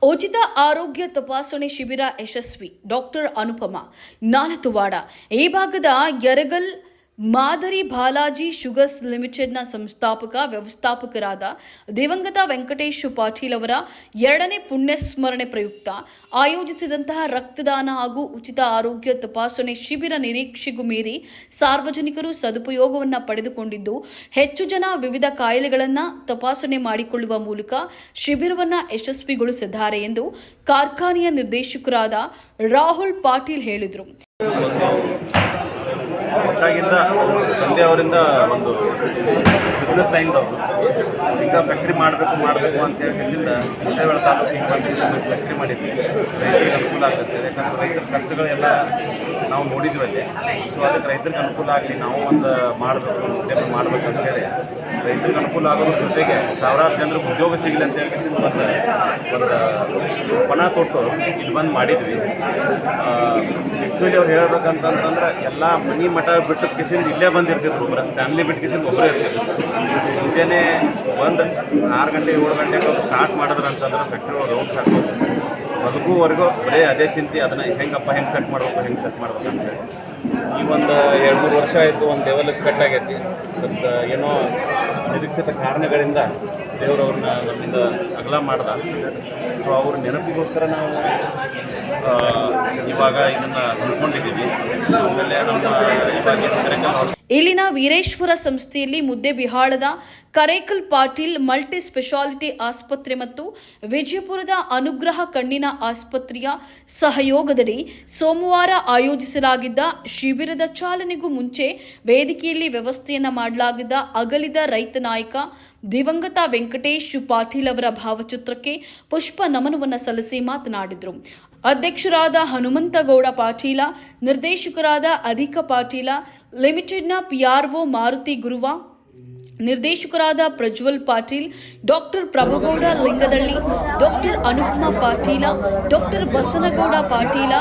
ಉಚಿತ ಆರೋಗ್ಯ ತಪಾಸಣೆ ಶಿಬಿರ ಯಶಸ್ವಿ. ಡಾಕ್ಟರ್ ಅನುಪಮ, ನಾಲತುವಾಡ. ಈ ಭಾಗದ ಯರಗಲ್ ಮಾದರಿ ಬಾಲಾಜಿ ಶುಗರ್ಸ್ ಲಿಮಿಟೆಡ್ನ ವ್ಯವಸ್ಥಾಪಕರಾದ ದಿವಂಗತ ವೆಂಕಟೇಶ್ ಪಾಟೀಲ್ ಅವರ 2ನೇ ಪುಣ್ಯಸ್ಮರಣೆ ಪ್ರಯುಕ್ತ ಆಯೋಜಿಸಿದಂತಹ ರಕ್ತದಾನ ಹಾಗೂ ಉಚಿತ ಆರೋಗ್ಯ ತಪಾಸಣೆ ಶಿಬಿರ ನಿರೀಕ್ಷೆಗೂ ಮೀರಿ ಸಾರ್ವಜನಿಕರು ಸದುಪಯೋಗವನ್ನು ಪಡೆದುಕೊಂಡಿದ್ದು, ಹೆಚ್ಚು ಜನ ವಿವಿಧ ಕಾಯಿಲೆಗಳನ್ನು ತಪಾಸಣೆ ಮಾಡಿಕೊಳ್ಳುವ ಮೂಲಕ ಶಿಬಿರವನ್ನು ಯಶಸ್ವಿಗೊಳಿಸಿದ್ದಾರೆ ಎಂದು ಕಾರ್ಖಾನೆಯ ನಿರ್ದೇಶಕರಾದ ರಾಹುಲ್ ಪಾಟೀಲ್ ಹೇಳಿದರು. ಒಟ್ಟಾಗಿಂದ ತಂದೆಯವರಿಂದ ಒಂದು ಬಿಸ್ನೆಸ್ ಲೈನ್ದವರು ಈಗ ಫ್ಯಾಕ್ಟ್ರಿ ಮಾಡಬೇಕು ಅಂತ ಹೇಳಿಸಿಂದ ಮುದ್ದೇಬೇಳೆ ತಾಲೂಕಿಗೆ ಫ್ಯಾಕ್ಟ್ರಿ ಮಾಡಿದ್ವಿ. ರೈತರಿಗೆ ಅನುಕೂಲ ಆಗುತ್ತೆ, ಯಾಕಂದರೆ ರೈತರ ಕಷ್ಟಗಳೆಲ್ಲ ನಾವು ನೋಡಿದ್ವಿ ಅಲ್ಲಿ. ಸೊ ಅದಕ್ಕೆ ರೈತರಿಗೆ ಅನುಕೂಲ ಆಗಲಿ, ನಾವು ಒಂದು ಉದ್ಯಮ ಮಾಡ್ಬೇಕಂತ ಹೇಳಿ ರೈತರಿಗೆ ಅನುಕೂಲ ಆಗೋದ್ರ ಜೊತೆಗೆ ಸಾವಿರಾರು ಜನರಿಗೆ ಉದ್ಯೋಗ ಸಿಗಲಿ ಅಂತ ಹೇಳಿಸಿಂದ ಒಂದು ಪಣ ಕೊಟ್ಟು ಇಲ್ಲಿ ಬಂದು ಮಾಡಿದ್ವಿ. ಆ್ಯಕ್ಚುಲಿ ಅವ್ರು ಹೇಳ್ಬೇಕಂತಂದ್ರೆ ಎಲ್ಲ ಮನೆ ಮಠ ಬಿಟ್ಟು ಕಿಸಿಂದ ಇಲ್ಲೇ ಬಂದಿರ್ತಿದ್ರು, ಒಬ್ಬರು ಫ್ಯಾಮಿಲಿ ಬಿಟ್ಟು ಕಿಸಿಂದ ಒಬ್ಬರೇ ಇರ್ತಿದ್ರು. ಮುಂಚೆನೇ ಒಂದು 6 ಗಂಟೆ 7 ಗಂಟೆಗೆ ಸ್ಟಾರ್ಟ್ ಮಾಡಿದ್ರು ಅಂತಂದ್ರೆ ಫ್ಯಾಕ್ಟ್ರಿ ರೌಂಡ್ಸ್ ಹಾಕ್ಬೋದು. ಬದುಕುವರೆಗೂ ಬರೀ ಅದೇ ಚಿಂತೆ, ಅದನ್ನು ಹೆಂಗೆ ಸೆಟ್ ಮಾಡ್ಬೇಕು ಅಂತೇಳಿ ಈ ಒಂದು 2-3 ವರ್ಷ ಆಯಿತು, ಒಂದು ಲೆವೆಲಿಗೆ ಸೆಟ್ ಆಗೈತಿ. ಮತ್ತು ಏನೋ ನಿರೀಕ್ಷಿತ ಕಾರಣಗಳಿಂದ ದೇವರವ್ರನ್ನ ನಮ್ಮಿಂದ ಅಗಲ ಮಾಡ್ದ. ಸೊ ಅವ್ರ ನೆನಪಿಗೋಸ್ಕರ ನಾವು ಇವಾಗ ಇದನ್ನು ಅಂದ್ಕೊಂಡಿದ್ದೀವಿ. ಆಮೇಲೆ ನಮ್ಮ ಇಲ್ಲಿನ ವೀರೇಶ್ವರ ಸಂಸ್ಥೆಯಲ್ಲಿ ಮುದ್ದೇಬಿಹಾಳದ ಕರೇಕಲ್ ಪಾಟೀಲ್ ಮಲ್ಟಿ ಸ್ಪೆಷಾಲಿಟಿ ಆಸ್ಪತ್ರೆ ಮತ್ತು ವಿಜಯಪುರದ ಅನುಗ್ರಹ ಕಣ್ಣಿನ ಆಸ್ಪತ್ರೆಯ ಸಹಯೋಗದಡಿ ಸೋಮವಾರ ಆಯೋಜಿಸಲಾಗಿದ್ದ ಶಿಬಿರದ ಚಾಲನೆಗೂ ಮುಂಚೆ ವೇದಿಕೆಯಲ್ಲಿ ವ್ಯವಸ್ಥೆಯನ್ನು ಮಾಡಲಾಗಿದ್ದ ಅಗಲಿದ ರೈತ ನಾಯಕ ದಿವಂಗತ ವೆಂಕಟೇಶ್ ಪಾಟೀಲ್ ಅವರ ಭಾವಚಿತ್ರಕ್ಕೆ ಪುಷ್ಪ ನಮನವನ್ನು ಸಲ್ಲಿಸಿ ಮಾತನಾಡಿದರು. ಅಧ್ಯಕ್ಷರಾದ ಹನುಮಂತಗೌಡ ಪಾಟೀಲ, ನಿರ್ದೇಶಕರಾದ ಅಧಿಕ ಪಾಟೀಲ, ಲಿಮಿಟೆಡ್ನ ಪಿಆರ್ಒ ಮಾರುತಿ ಗುರುವ, ನಿರ್ದೇಶಕರಾದ ಪ್ರಜ್ವಲ್ ಪಾಟೀಲ್, ಡಾಕ್ಟರ್ ಪ್ರಭುಗೌಡ ಲಿಂಗದಳ್ಳಿ, ಡಾಕ್ಟರ್ ಅನುಪಮ ಪಾಟೀಲ, ಡಾಕ್ಟರ್ ಬಸನಗೌಡ ಪಾಟೀಲ,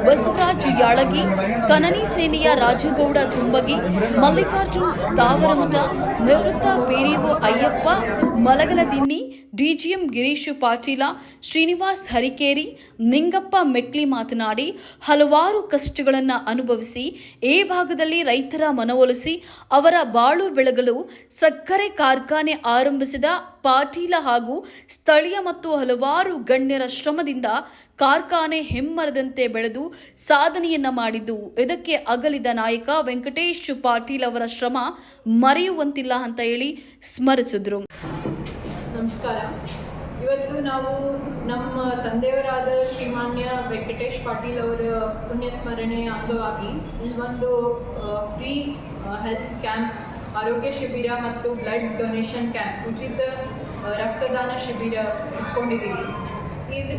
ಬಸವರಾಜ್ ಯಾಳಗಿ, ಕನನಿ ಸೇನೆಯ ರಾಜಗೌಡ ತುಂಬಗಿ, ಮಲ್ಲಿಕಾರ್ಜುನ್ ಸ್ಥಾವರಮಠ, ನಿವೃತ್ತ ಪಿಡಿಒ ಅಯ್ಯಪ್ಪ ಮಲಗಲದಿನ್ನಿ, ಡಿಜಿಎಂ ಗಿರೀಶ್ ಪಾಟೀಲ, ಶ್ರೀನಿವಾಸ್ ಹರಿಕೇರಿ, ನಿಂಗಪ್ಪ ಮೆಕ್ಲಿ ಮಾತನಾಡಿ ಹಲವಾರು ಕಷ್ಟಗಳನ್ನು ಅನುಭವಿಸಿ ಈ ಭಾಗದಲ್ಲಿ ರೈತರ ಮನವೊಲಿಸಿ ಅವರ ಬಾಳು ಬೆಳಗಲು ಸಕ್ಕರೆ ಕಾರ್ಖಾನೆ ಆರಂಭಿಸಿದ ಪಾಟೀಲ ಹಾಗೂ ಸ್ಥಳೀಯ ಮತ್ತು ಹಲವಾರು ಗಣ್ಯರ ಶ್ರಮದಿಂದ ಕಾರ್ಖಾನೆ ಹೆಮ್ಮರದಂತೆ ಬೆಳೆದು ಸಾಧನೆಯನ್ನ ಮಾಡಿದ್ದು, ಇದಕ್ಕೆ ಅಗಲಿದ ನಾಯಕ ವೆಂಕಟೇಶ್ ಪಾಟೀಲ್ ಅವರ ಶ್ರಮ ಮರೆಯುವಂತಿಲ್ಲ ಅಂತ ಹೇಳಿ ಸ್ಮರಿಸಿದ್ರು. ನಮಸ್ಕಾರ. ಇವತ್ತು ನಾವು ನಮ್ಮ ತಂದೆಯವರಾದ ಶ್ರೀಮಾನ್ಯ ವೆಂಕಟೇಶ್ ಪಾಟೀಲ್ ಅವರ ಪುಣ್ಯಸ್ಮರಣೆಯ ಅಂಗವಾಗಿ ಇಲ್ಲಿ ಒಂದು ಫ್ರೀ ಹೆಲ್ತ್ ಕ್ಯಾಂಪ್, ಆರೋಗ್ಯ ಶಿಬಿರ ಮತ್ತು ಬ್ಲಡ್ ಡೊನೇಷನ್ ಕ್ಯಾಂಪ್, ಉಚಿತ ರಕ್ತದಾನ ಶಿಬಿರ ಇಟ್ಕೊಂಡಿದ್ದೀವಿ.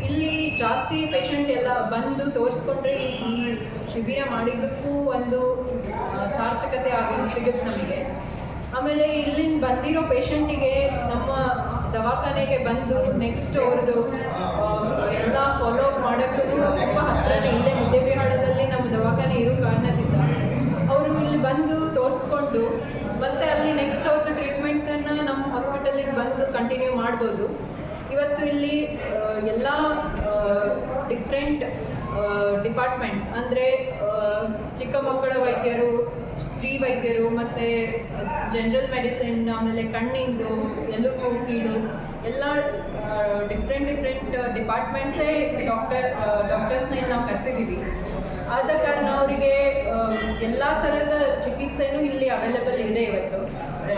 ಇಲ್ಲಿ ಜಾಸ್ತಿ ಪೇಷಂಟ್ ಎಲ್ಲ ಬಂದು ತೋರಿಸ್ಕೊಂಡ್ರೆ ಈ ಶಿಬಿರ ಮಾಡಿದ್ದಕ್ಕೂ ಒಂದು ಸಾರ್ಥಕತೆ ಸಿಗುತ್ತೆ ನಮಗೆ. ಆಮೇಲೆ ಇಲ್ಲಿಂದ ಬಂದಿರೋ ಪೇಷಂಟಿಗೆ ನಮ್ಮ ದವಾಖಾನೆಗೆ ಬಂದು ನೆಕ್ಸ್ಟ್ ಅವ್ರದ್ದು ಎಲ್ಲ ಫಾಲೋ ಅಪ್ ಮಾಡೋಕ್ಕೂ ತುಂಬ ಹತ್ತಿರನೇ ಇಲ್ಲೇ ಮುದ್ದೇಬಿಹಾಳದಲ್ಲಿ ನಮ್ಮ ದವಾಖಾನೆ ಇರೋ ಕಾರಣದಿಂದ ಅವರು ಇಲ್ಲಿ ಬಂದು ತೋರಿಸ್ಕೊಂಡು ಮತ್ತೆ ಅಲ್ಲಿ ನೆಕ್ಸ್ಟ್ ಅವ್ರದ್ದು ಟ್ರೀಟ್ಮೆಂಟನ್ನು ನಮ್ಮ ಹಾಸ್ಪಿಟಲಿಗೆ ಬಂದು ಕಂಟಿನ್ಯೂ ಮಾಡ್ಬೋದು. ಇವತ್ತು ಇಲ್ಲಿ ಎಲ್ಲ ಡಿಫ್ರೆಂಟ್ ಡಿಪಾರ್ಟ್ಮೆಂಟ್ಸ್ ಅಂದರೆ ಚಿಕ್ಕ ಮಕ್ಕಳ ವೈದ್ಯರು, ಸ್ತ್ರೀ ವೈದ್ಯರು, ಮತ್ತು ಜನರಲ್ ಮೆಡಿಸಿನ್, ಆಮೇಲೆ ಕಣ್ಣಿಂದು, ಎಲುಬು, ಕೀಲು ಎಲ್ಲ ಡಿಫ್ರೆಂಟ್ ಡಿಪಾರ್ಟ್ಮೆಂಟ್ಸೇ ಡಾಕ್ಟರ್ಸ್ನ ನಾವು ಕರೆಸಿದ್ದೀವಿ. ಆದ ಕಾರಣ ಅವರಿಗೆ ಎಲ್ಲ ಥರದ ಚಿಕಿತ್ಸೆನೂ ಇಲ್ಲಿ ಅವೈಲೇಬಲ್ ಇದೆ ಇವತ್ತು.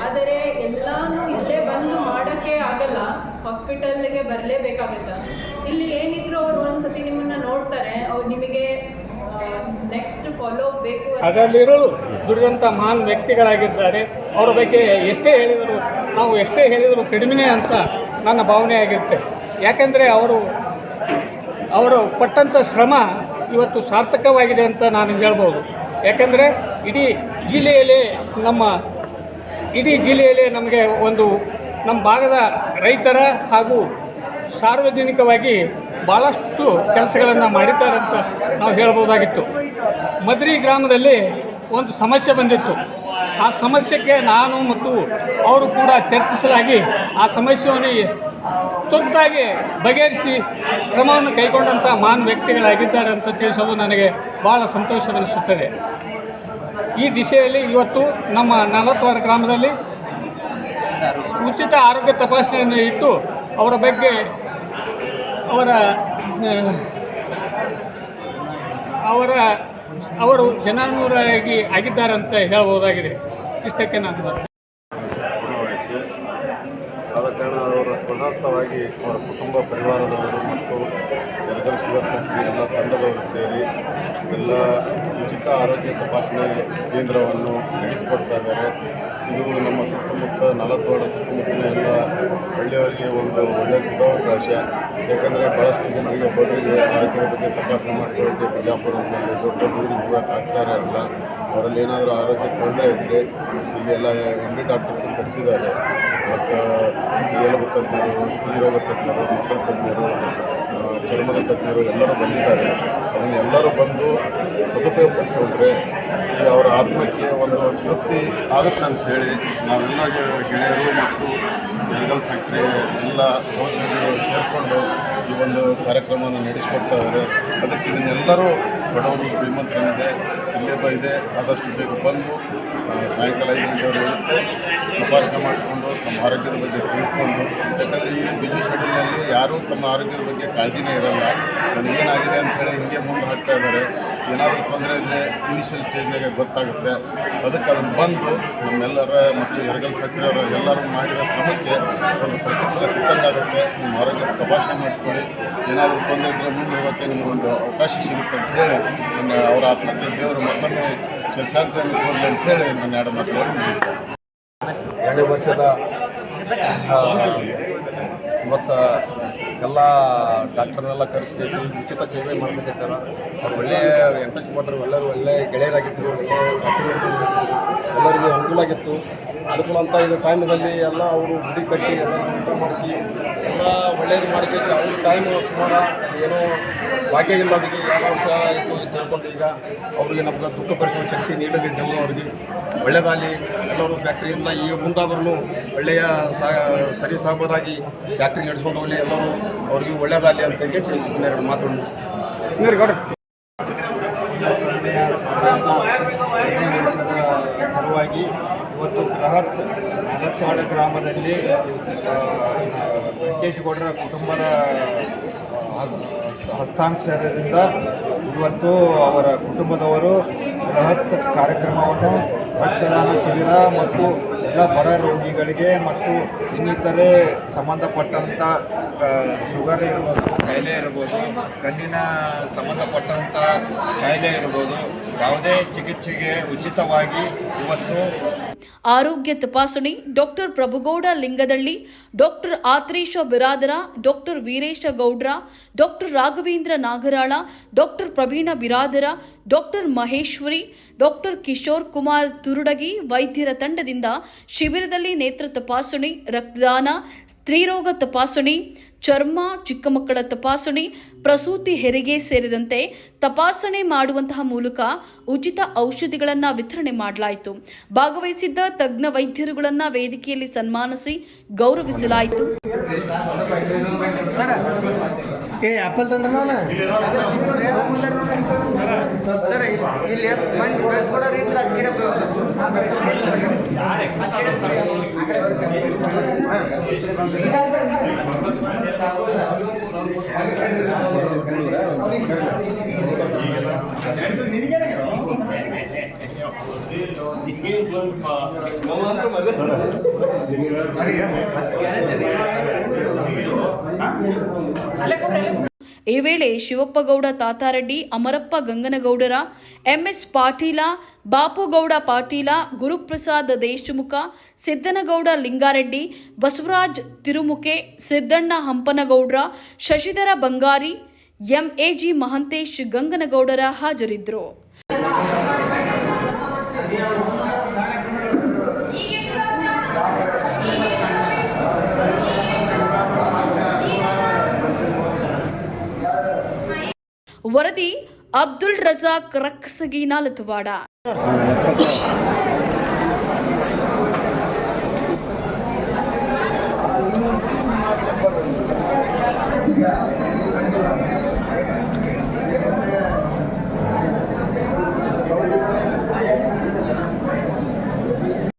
ಆದರೆ ಎಲ್ಲನೂ ಇಲ್ಲೇ ಬಂದು ಮಾಡೋಕ್ಕೆ ಆಗಲ್ಲ, ಹಾಸ್ಪಿಟಲ್ಗೆ ಬರಲೇಬೇಕಾಗುತ್ತೆ. ಇಲ್ಲಿ ಏನಿದ್ರು ಅವ್ರು ಒಂದು ಸತಿ ನಿಮ್ಮನ್ನು ನೋಡ್ತಾರೆ, ಅವ್ರು ನಿಮಗೆ ನೆಕ್ಸ್ಟ್ ಫಾಲೋ ಬೇಕು. ಅದರಲ್ಲಿರೋರು ದುಡಿದಂಥ ಮಹಾನ್ ವ್ಯಕ್ತಿಗಳಾಗಿದ್ದಾರೆ. ಅವರ ಬಗ್ಗೆ ನಾವು ಎಷ್ಟೇ ಹೇಳಿದರೂ ಕಡಿಮೆನೇ ಅಂತ ನನ್ನ ಭಾವನೆ ಆಗಿರುತ್ತೆ. ಯಾಕೆಂದರೆ ಅವರು ಪಟ್ಟಂಥ ಶ್ರಮ ಇವತ್ತು ಸಾರ್ಥಕವಾಗಿದೆ ಅಂತ ನಾನು ಹೇಳ್ಬೋದು. ಯಾಕೆಂದರೆ ಇಡೀ ಜಿಲ್ಲೆಯಲ್ಲೇ ನಮಗೆ ನಮ್ಮ ಭಾಗದ ರೈತರ ಹಾಗೂ ಸಾರ್ವಜನಿಕವಾಗಿ ಭಾಳಷ್ಟು ಕೆಲಸಗಳನ್ನು ಮಾಡಿದ್ದಾರೆ ಅಂತ ನಾವು ಹೇಳ್ಬೋದಾಗಿತ್ತು. ಮದ್ರಿ ಗ್ರಾಮದಲ್ಲಿ ಒಂದು ಸಮಸ್ಯೆ ಬಂದಿತ್ತು. ಆ ಸಮಸ್ಯೆಗೆ ನಾನು ಮತ್ತು ಅವರು ಕೂಡ ಚರ್ಚಿಸಲಾಗಿ ಆ ಸಮಸ್ಯೆಯನ್ನು ತುರ್ತಾಗಿ ಬಗೆಹರಿಸಿ ಕ್ರಮವನ್ನು ಕೈಗೊಂಡಂಥ ಮಹಾನ್ ವ್ಯಕ್ತಿಗಳಾಗಿದ್ದಾರೆ ಅಂತ ತಿಳಿಸೋದು ನನಗೆ ಭಾಳ ಸಂತೋಷವೆನಿಸುತ್ತದೆ. ಈ ದಿಶೆಯಲ್ಲಿ ಇವತ್ತು ನಮ್ಮ 40 ಗ್ರಾಮದಲ್ಲಿ ಉಚಿತ ಆರೋಗ್ಯ ತಪಾಸಣೆಯನ್ನು ಇಟ್ಟು ಅವರ ಬಗ್ಗೆ ಅವರು ಜನಾನುರಾಗಿ ಆಗಿದ್ದಾರೆ ಅಂತ ಹೇಳಬಹುದಾಗಿದೆ. ಇಷ್ಟಕ್ಕೆ ನಾನು ಪೂರ್ಣವಾಯಿತು. ಆದ ಕಾರಣ ಅವರ ಸ್ಪರ್ಧಾರ್ಥವಾಗಿ ಅವರ ಕುಟುಂಬ ಪರಿವಾರದವರು ಮತ್ತು ಎರಗಲ್ ಶುಗರ್ ಫ್ಯಾಕ್ಟ್ರಿ ಎಲ್ಲ ತಂಡದವರು ಸೇರಿ ಎಲ್ಲ ಉಚಿತ ಆರೋಗ್ಯ ತಪಾಸಣೆ ಕೇಂದ್ರವನ್ನು ನಡೆಸಿಕೊಡ್ತಾ ಇದ್ದಾರೆ. ಇದು ನಮ್ಮ ಸುತ್ತಮುತ್ತ 40 ಸುತ್ತಮುತ್ತಲಿನ ಎಲ್ಲ ಹಳ್ಳಿಯವರಿಗೆ ಒಂದು ಒಳ್ಳೆಯ ಸದಾವಕಾಶ. ಯಾಕಂದರೆ ಭಾಳಷ್ಟು ಜನರಿಗೆ ಬಡವರಿಗೆ ಆರೋಗ್ಯದ ಬಗ್ಗೆ ತಪಾಸಣೆ ಮಾಡಿಕೊಳ್ಳೋಕ್ಕೆ ಬಿಜಾಪುರದಲ್ಲಿ ದೊಡ್ಡ ದೂರಿಗೆ ಹೋಗೋಕೆ ಆಗ್ತಾ ಇರಲ್ಲ. ಅವರಲ್ಲಿ ಏನಾದರೂ ಆರೋಗ್ಯ ತೊಂದರೆ ಇದ್ದರೆ ಇಲ್ಲೆಲ್ಲ MD ಡಾಕ್ಟರ್ಸ್ ಕರೆಸಿದ್ದಾರೆ. ಮತ್ತು ಎಲುಬು ತಜ್ಞರು, ಸ್ತ್ರೀರೋಗ ತಜ್ಞರು, ಮಕ್ಕಳ ತಜ್ಞರು, ಚರ್ಮದ ತಜ್ಞರು ಎಲ್ಲರೂ ಬಂದಿದ್ದಾರೆ. ಅದನ್ನೆಲ್ಲರೂ ಬಂದು ಸದುಪಯೋಗಪಡಿಸಿಕೊಂಡ್ರೆ ಅವರ ಆತ್ಮಕ್ಕೆ ಒಂದು ತೃಪ್ತಿ ಆಗುತ್ತೆ ಅಂತ ಹೇಳಿ ನಾವೆಲ್ಲ ಗೆಳೆಯರು ಮತ್ತು ಎರಗಲ್ ಫ್ಯಾಕ್ಟ್ರಿ ಎಲ್ಲ ಸಹೋದ್ಯೋಗಿಗಳು ಸೇರಿಕೊಂಡು ಈ ಒಂದು ಕಾರ್ಯಕ್ರಮವನ್ನು ನಡೆಸಿಕೊಡ್ತಾ ಇದ್ದಾರೆ. ಅದಕ್ಕೆ ಇದನ್ನೆಲ್ಲರೂ ಬಡವರು ಶ್ರೀಮಂತರಿದೆ ಇಲ್ಲೇ ಇದೆ ಆದಷ್ಟು ಬೇಗ ಬಂದು ಸಾಯಂಕಾಲ 5 ಗಂಟೆವರೆಗೆ ಇರುತ್ತೆ ತಪಾಸಣೆ ಮಾಡಿಸ್ಕೊಂಡು ತಮ್ಮ ಆರೋಗ್ಯದ ಬಗ್ಗೆ ತಿಳ್ಕೊಂಡು. ಯಾಕಂದರೆ ಈ ಬಿಜಿ ಶೆಡ್ಯೂಲ್ನಲ್ಲಿ ಯಾರೂ ತಮ್ಮ ಆರೋಗ್ಯದ ಬಗ್ಗೆ ಕಾಳಜಿನೇ ಇರಲ್ಲ. ನನಗೇನಾಗಿದೆ ಅಂಥೇಳಿ ಹಿಂಗೆ ಮುಂದೆ ಹಾಕ್ತಾ ಇದ್ದಾರೆ. ಏನಾದರೂ ತೊಂದರೆ ಇದ್ದರೆ ಇನಿಷಿಯಲ್ ಸ್ಟೇಜ್ನಾಗೆ ಗೊತ್ತಾಗುತ್ತೆ. ಅದಕ್ಕೆ ಅದನ್ನು ಬಂದು ನಮ್ಮೆಲ್ಲರ ಮತ್ತು ಎರಗಲ್ ಫ್ಯಾಕ್ಟ್ರಿಯವರ ಎಲ್ಲರೂ ಮಾಡಿದ ಶ್ರಮಕ್ಕೆ ಒಂದು ಪ್ರತಿಫಲ ಸಿಕ್ಕಂಗಾಗುತ್ತೆ. ನಿಮ್ಮ ಆರೋಗ್ಯ ತಪಾಸಣೆ ಮಾಡಿಸ್ಕೊಳ್ಳಿ. ಏನಾದರೂ ತೊಂದರೆ ಇದ್ದರೆ ಮುಂದೆ ಹೋಗೋಕ್ಕೆ ನಿಮಗೊಂದು ಅವಕಾಶ ಸಿಗುತ್ತೆ ಅಂತ ಹೇಳಿ ಅವರ ಆತ್ಮಕ್ಕೆ ದೇವರು ಮತ್ತೊಮ್ಮೆ ಚಿರಶಾಂತಿಯನ್ನು ಕೊಡಲಿ ಅಂತ ಹೇಳಿ ನನ್ನ 2 ಮಾತುಗಳನ್ನು ಮುಗಿಸ್ತೇನೆ. 2 ವರ್ಷದ ಇವತ್ತು ಎಲ್ಲ ಡಾಕ್ಟರ್ನೆಲ್ಲ ಕರೆಸಿ ಉಚಿತ ಸೇವೆ ಮಾಡಿಸಕತ್ತಾರ. ಅವ್ರು ಒಳ್ಳೆಯ ಎಂಟ್ರೆಸ್ಟ್ ಕೊಟ್ಟರು. ಎಲ್ಲರೂ ಒಳ್ಳೆಯ ಗೆಳೆಯರಾಗಿದ್ದರು. ಒಳ್ಳೆಯ ಡಾಕ್ಟರ್ ಎಲ್ಲರಿಗೂ ಅನುಕೂಲ ಆಗಿತ್ತು. ಅನುಕೂಲ ಅಂತ ಇದು ಟೈಮಲ್ಲಿ ಎಲ್ಲ ಅವರು ಗುಡಿ ಕಟ್ಟಿ ಎಲ್ಲರಿಗೂ ಊಟ ಮಾಡಿಸಿ ಎಲ್ಲ ಒಳ್ಳೆಯದು ಮಾಡಿಕೇಸಿ ಅವ್ರ ಟೈಮು ಸುಮಾರು ಏನೋ ಭಾಗ್ಯ ಇಲ್ಲ ಅವರಿಗೆ 2 ವರ್ಷ ಆಯಿತು ತಿಳ್ಕೊಂಡು ಈಗ ಅವರಿಗೆ ನಮ್ಗೆ ದುಃಖ ಭರಿಸುವ ಶಕ್ತಿ ನೀಡಲಿ ದೇವರು ಅವರಿಗೆ ಒಳ್ಳೆಯದಾಗಲಿ. ಎಲ್ಲರೂ ಫ್ಯಾಕ್ಟ್ರಿಯಿಂದ ಈಗ ಮುಂದಾದ್ರೂ ಒಳ್ಳೆಯ ಸರಿ ಸಾಮಾರಾಗಿ ಫ್ಯಾಕ್ಟ್ರಿ ನಡೆಸ್ಕೊಂಡು ಹೋಗಲಿ. ಎಲ್ಲರೂ ಅವ್ರಿಗೆ ಒಳ್ಳೆಯದಾಗಲಿ ಅಂತ ಹೇಳಿ 2 ಮಾತುಗಳು ಮುಗಿಸ್ತೀವಿ. ಸಲುವಾಗಿ ಇವತ್ತು ಬೃಹತ್ 40 ಗ್ರಾಮದಲ್ಲಿ ವೆಂಕಟೇಶಗೌಡರ ಕುಟುಂಬದ ಹಸ್ತಾಕ್ಷರದಿಂದ ಇವತ್ತು ಅವರ ಕುಟುಂಬದವರು ಬೃಹತ್ ಕಾರ್ಯಕ್ರಮವನ್ನು ರಕ್ತದಾನ ಶಿಬಿರ ಮತ್ತು ಎಲ್ಲ ಬಡ ರೋಗಿಗಳಿಗೆ ಮತ್ತು ಇನ್ನಿತರೆ ಸಂಬಂಧಪಟ್ಟಂಥ ಶುಗರ್ ಇರ್ಬೋದು, ಕಾಯಿಲೆ ಇರ್ಬೋದು, ಕಣ್ಣಿನ ಸಂಬಂಧಪಟ್ಟಂಥ ಕಾಯಿಲೆ ಇರ್ಬೋದು, ಯಾವುದೇ ಚಿಕಿತ್ಸೆಗೆ ಉಚಿತವಾಗಿ ಇವತ್ತು ಆರೋಗ್ಯ ತಪಾಸಣೆ doctor Prabhugouda Lingadalli, doctor Athresha Biradar, doctor Veeresha Gowdra, doctor Raghavendra Nagaral, doctor Praveena Biradar, doctor Maheshwari, doctor Kishore Kumar Turudagi ವೈದ್ಯರ ತಂಡದಿಂದ ಶಿಬಿರದಲ್ಲಿ ನೇತ್ರ ತಪಾಸಣೆ, ರಕ್ತದಾನ, ಸ್ತ್ರೀರೋಗ ತಪಾಸಣೆ, ಚರ್ಮ, ಚಿಕ್ಕ ಮಕ್ಕಳ ತಪಾಸಣೆ, ಪ್ರಸೂತಿ, ಹೆರಿಗೆ ಸೇರಿದಂತೆ ತಪಾಸಣೆ ಮಾಡುವಂತಹ ಮೂಲಕ ಉಚಿತ ಔಷಧಿಗಳನ್ನು ವಿತರಣೆ ಮಾಡಲಾಯಿತು. ಭಾಗವಹಿಸಿದ್ದ ತಜ್ಞ ವೈದ್ಯರುಗಳನ್ನು ವೇದಿಕೆಯಲ್ಲಿ ಸನ್ಮಾನಿಸಿ ಗೌರವಿಸಲಾಯಿತು. ಈ ವೇಳೆ ಶಿವಪ್ಪಗೌಡ ತಾತಾರೆಡ್ಡಿ, ಅಮರಪ್ಪ ಗಂಗನಗೌಡರ, MS ಪಾಟೀಲ, ಬಾಪುಗೌಡ ಪಾಟೀಲ, ಗುರುಪ್ರಸಾದ್ ದೇಶಮುಖ, ಸಿದ್ದನಗೌಡ ಲಿಂಗಾರೆಡ್ಡಿ, ಬಸವರಾಜ್ ತಿರುಮುಕೆ, ಸಿದ್ದಣ್ಣ ಹಂಪನಗೌಡ್ರ, ಶಶಿಧರ ಬಂಗಾರಿ, MAG ಮಹಂತೇಶ್ ಗಂಗನಗೌಡರ ಹಾಜರಿದ್ದರು. ವರದಿ ಅಬ್ದುಲ್ ರಜಾಕ್ ರಕ್ಕಸಗಿ ನಾಲತುವಾಡ.